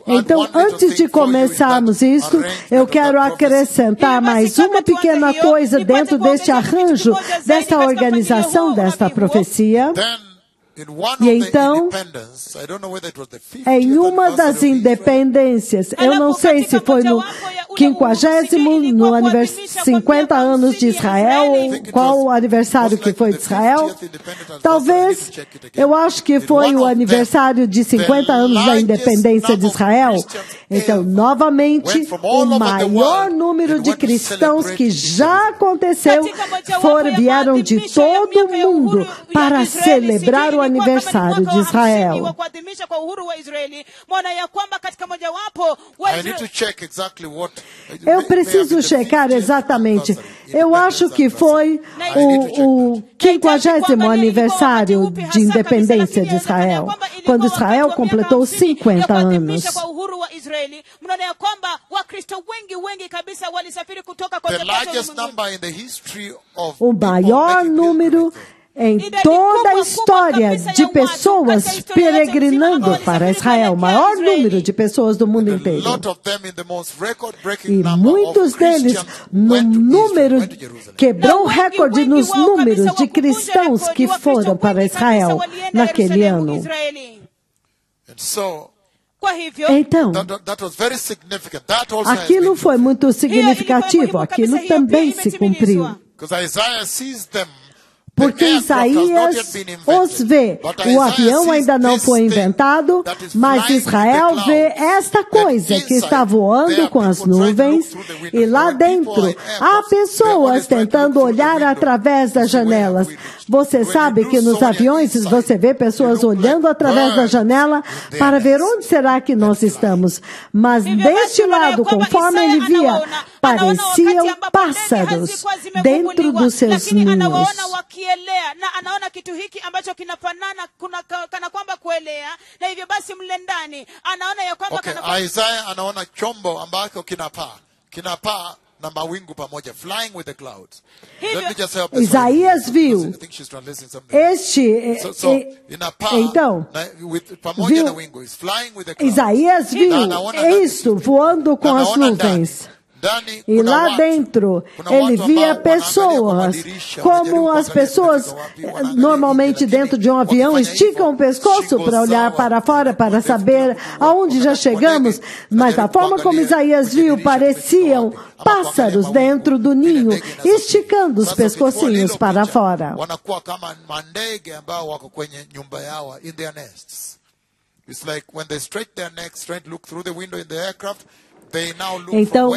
Então, antes de começarmos isso, eu quero acrescentar mais uma pequena coisa dentro deste arranjo, desta organização, desta profecia. E então, em uma das independências, eu não sei se foi no 50º, no aniversário 50 anos de Israel, qual o aniversário que foi de Israel? Talvez, eu acho que foi o aniversário de 50 anos da independência de Israel. Então, novamente, o maior número de cristãos que já aconteceu vieram de todo o mundo para celebrar o aniversário de Israel. Eu preciso checar exatamente. Eu acho que foi o 50º aniversário de independência de Israel, quando Israel completou 50 anos. O maior número em toda a história de pessoas peregrinando para Israel, o maior número de pessoas do mundo inteiro. E muitos deles, no número, quebrou o recorde nos números de cristãos que foram para Israel naquele ano. Então, aquilo foi muito significativo, aquilo também se cumpriu. Porque Isaías os vê. O avião ainda não foi inventado, mas Israel vê esta coisa que está voando com as nuvens, e lá dentro há pessoas tentando olhar através das janelas. Você sabe que nos aviões você vê pessoas olhando através da janela para ver onde será que nós estamos. Mas deste lado, conforme ele via, pareciam pássaros dentro dos seus ninhos. Na anaona kitu hiki ambacho kinafanana kana kwamba kuelea, na hivyo basi mle ndani anaona ya kwamba Isaiah anaona chombo ambacho kinapaa na mawingu pamoja, flying with the clouds. Isaías viu então Isaías viu isto voando com as nuvens. E lá dentro, ele via pessoas, como as pessoas normalmente dentro de um avião esticam o pescoço para olhar para fora, para saber aonde já chegamos. Mas da forma como Isaías viu, pareciam pássaros dentro do ninho, esticando os pescocinhos para fora. It's like when they stretch their necks, trying to look through the window in the aircraft. Então,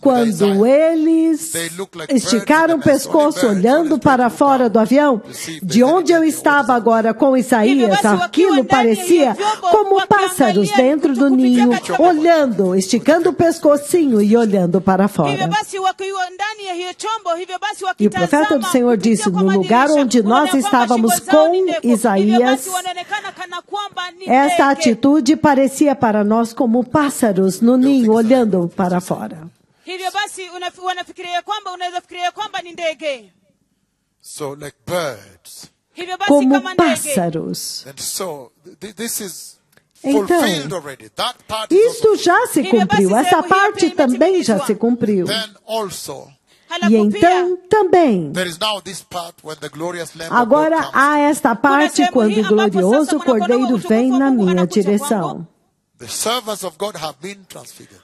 quando eles esticaram o pescoço olhando para fora do avião, de onde eu estava agora com Isaías, aquilo parecia como pássaros dentro do ninho, olhando, esticando o pescocinho e olhando para fora. E o profeta do Senhor disse, no lugar onde nós estávamos com Isaías, essa atitude parecia para nós como pássaros no ninho, olhando para fora. Hivyo basi wanafikiria kwamba unaweza fikiria kwamba ni ndege. So like birds. Hivyo basi como kama ndege. pássaros. And so this is Então, fulfilled already. That part is Isto also já se cumpriu, essa parte também já se cumpriu. then also E Halafu pia então também, there is now this part when the glorious Lamb of agora God comes. há esta parte quando o glorioso Cordeiro vem na minha direção. The servants of God have been transfigured.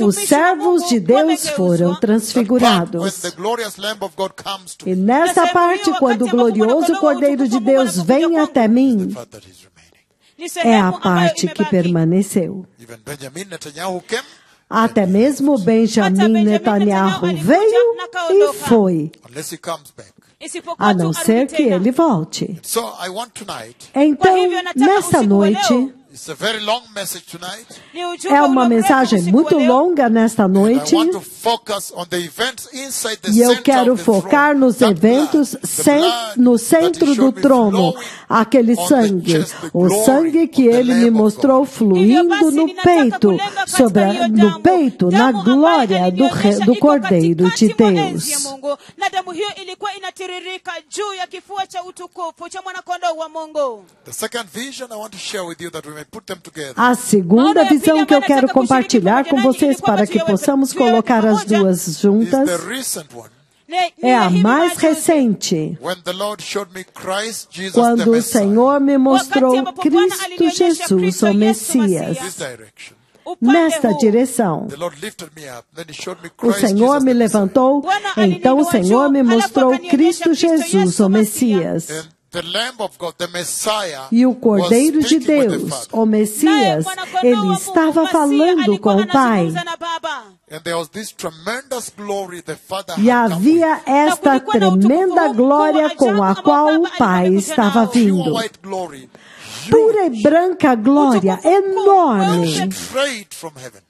Os servos de Deus foram When transfigurados. the glorious Lamb of God comes to E me, nessa parte, quando o glorioso Cordeiro de Deus vem até mim, the part that is remaining. ni é sehemu a ambayo parte que imebaki. permaneceu. Even Benjamin Netanyahu came, Até mesmo Benjamin Netanyahu veio e foi, unless he comes back. Isipokuwa a tu não arudi ser que tena. ele volte. So I want tonight, Então, nessa noite, it's a very long message tonight, Ni ujumbe é uma ulio mrefu mensagem usiku muito wa leo. longa nesta and I noite. want to focus on the events inside the E eu center quero of the throne. focar nos That eventos blood, the blood no that he centro do showed me trono, flowing aquele on the sangue, chest, the o glory sangue que of the ele Lamb me of mostrou God. fluindo no peito, no peito, na glória do Cordeiro de Deus. Na damu hiyo ilikuwa inatiririka juu ya kifua cha utukufu cha mwanakondoo wa Mungu. The second vision I want to share with you that we may put them together. A segunda visão que eu quero compartilhar com vocês para que possamos colocar as duas Is juntas the recent one é a mais recente. when the Lord showed me Christ Jesus the Quando o Messiah. Senhor me mostrou Cristo Jesus, o Messias, This direction. nesta direção. The Lord lifted me up. Then he showed me O Christ Senhor Jesus me the Messiah. levantou, então o Senhor me mostrou Cristo Jesus, o Messias. And the Lamb of God, the Messiah, E o Cordeiro was de speaking with the Deus, Father. o Messias, ele estava falando com o Pai. And there was this tremendous glory the Father E had come havia esta tremenda glória com a qual o Pai estava with. Pure vindo. white glory, Pura e branca glória, enorme straight from heaven,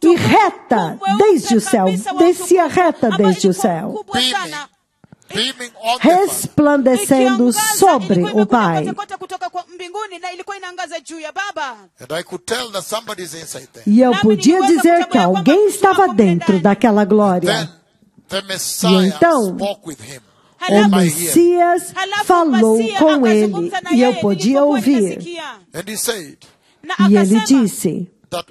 e reta desde o céu, descia reta desde o céu, beaming on the Father. resplandecendo sobre o Pai. kutoka kwa mbinguni na ilikuwa inaangaza juu ya Baba. And I could tell that somebody's inside there. E eu podia dizer que alguém estava dentro daquela glória. Then the Messiah então, spoke with him. O Messias falou com ele e eu podia ouvir. And he said E ele disse: that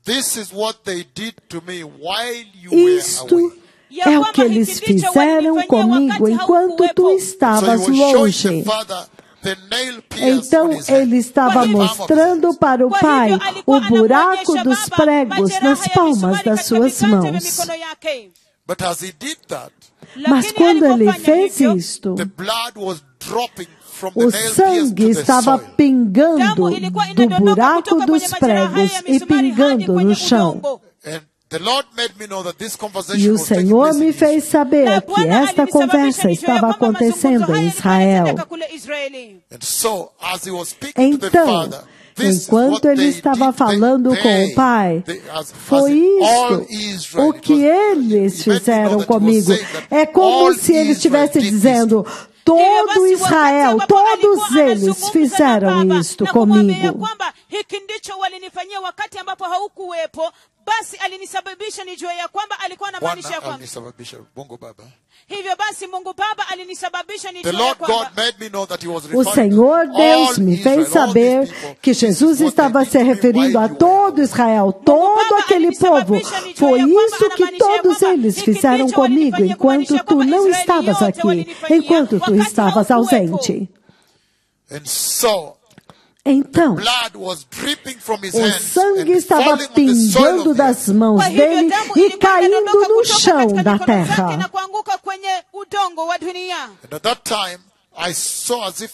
this is what they did to me while you were isto away. é o que eles fizeram comigo enquanto tu So he estavas was showing longe. the Father the nail pierce Então on his hand, ele estava on the palm of his mostrando hands. para o Pai o buraco dos pregos nas palmas das suas mãos. But as he did that, Mas quando ele fez isto, the blood was dropping from the o nail pierce sangue to the estava soil. pingando do buraco dos pregos e pingando no chão. And the Lord made me know that this E conversation o was taking Senhor place me in fez saber que esta conversa estava acontecendo em Israel. And so, as he was speaking to the Então, Father, this is enquanto what ele they estava did. falando com o Pai, foi isto o que eles fizeram comigo. É como se ele estivesse dizendo: todo Israel, todos eles fizeram isto comigo. Hiki ndicho walinifanyia wakati ambapo haukuwepo, basi alinisababisha nijue ya kwamba alikuwa anamaanisha ya kwamba hivyo basi Mungu Baba alinisababisha nijue ya kwamba o Senhor Deus me fez saber que Jesus estava se referindo a todo Israel, todo aquele povo. Foi isso que todos eles fizeram comigo enquanto tu não estavas aqui, enquanto tu estavas ausente. Então, o sangue estava pingando das mãos dele e caindo no chão da terra.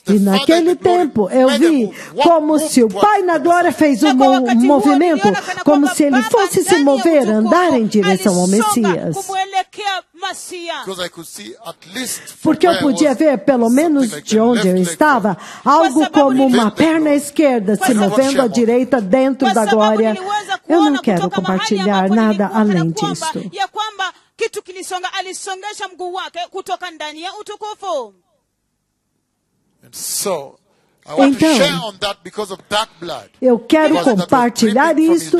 E naquele tempo eu vi como se o Pai na glória fez um movimento, como se ele fosse se mover, andar em direção ao Messias. Porque eu podia ver, pelo menos de onde eu estava, algo como uma perna esquerda se movendo à direita dentro da glória. Eu não quero compartilhar nada além disto. eu quero compartilhar isto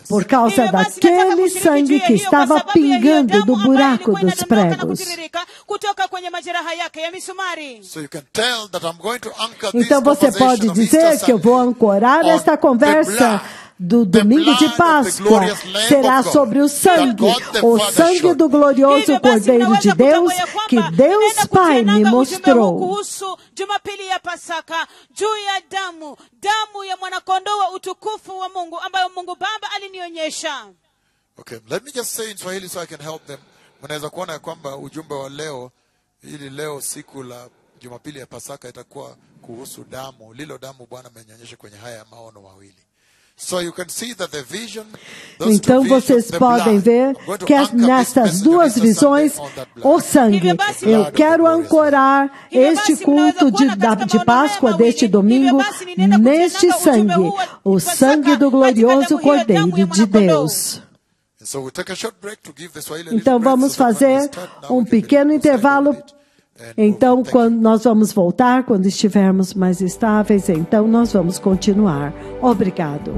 por causa daquele sangue que estava pingando do buraco dos pregos. Então você pode dizer que eu vou ancorar esta conversa do domingo de Páscoa será sobre o sangue do glorioso Cordeiro de Deus que Deus Pai me mostrou. Okay, let me just say in Swahili so I can help them. Mnaweza kuona kwamba ujumbe wa leo, ili leo siku la Jumapili ya Pasaka itakuwa kuhusu damu, lilo damu Bwana amenyonyesha kwenye haya maono mawili. So you can see that the vision, então vocês podem ver que nestas duas visões, o sangue, eu quero ancorar este culto de Páscoa deste domingo neste sangue, o sangue do glorioso Cordeiro de Deus. Então vamos fazer um pequeno intervalo. Então, quando nós vamos voltar, quando estivermos mais estáveis, então nós vamos continuar. Obrigado.